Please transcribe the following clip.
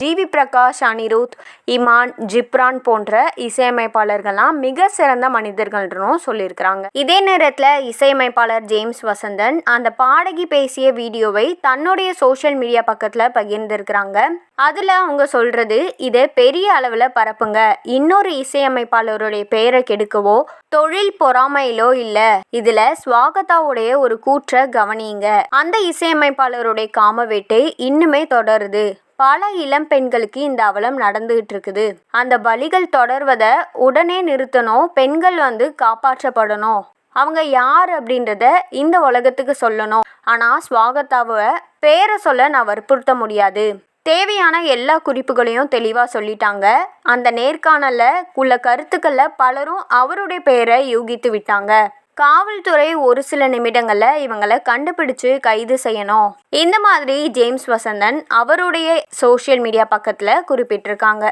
GV Prakash, Anirudh, Imman, Ghibran போன்ற இசையமைப்பாளர்கள்லாம் மிக சிறந்த மனிதர்கள்னும் சொல்லியிருக்கிறாங்க. இதே நேரத்தில் இசையமைப்பாளர் ஜேம்ஸ் வசந்தன் அந்த பாடகி பேசிய வீடியோவை தன்னுடைய சோஷியல் மீடியா பக்கத்தில் பகிர்ந்திருக்கிறாங்க. அதில் அவங்க சொல்றது, இதை பெரிய அளவில் பரப்புங்க, இன்னொரு இசையமைப்பாளருடைய பெயரை கெடுக்கவோ தொழில் பொறாமையிலோ இல்லை, இதில் ஸ்வாகதாவுடைய ஒரு கூற்றை கவனிங்க, அந்த இசையமைப்பாளருடைய காம வேட்டை இன்னுமே தொடருது, பல இளம் பெண்களுக்கு இந்த அவலம் நடந்துகிட்டு இருக்குது, அந்த பலிகள் தொடர்வதை உடனே நிறுத்தணும், பெண்கள் காப்பாற்றப்படணும், அவங்க யார் அப்படின்றத இந்த உலகத்துக்கு சொல்லணும், ஆனால் ஸ்வாகதாவை பேரை சொல்ல நான் வற்புறுத்த முடியாது, தேவையான எல்லா குறிப்புகளையும் தெளிவாக சொல்லிட்டாங்க. அந்த நேர்காணலில் உள்ள கருத்துக்களில் பலரும் அவருடைய பெயரை யூகித்து விட்டாங்க. காவல்துறை ஒரு சில நிமிடங்களில் இவங்களை கண்டுபிடிச்சு கைது செய்யணும், இந்த மாதிரி ஜேம்ஸ் வசந்தன் அவருடைய சோஷியல் மீடியா பக்கத்தில் குறிப்பிட்டிருக்காங்க.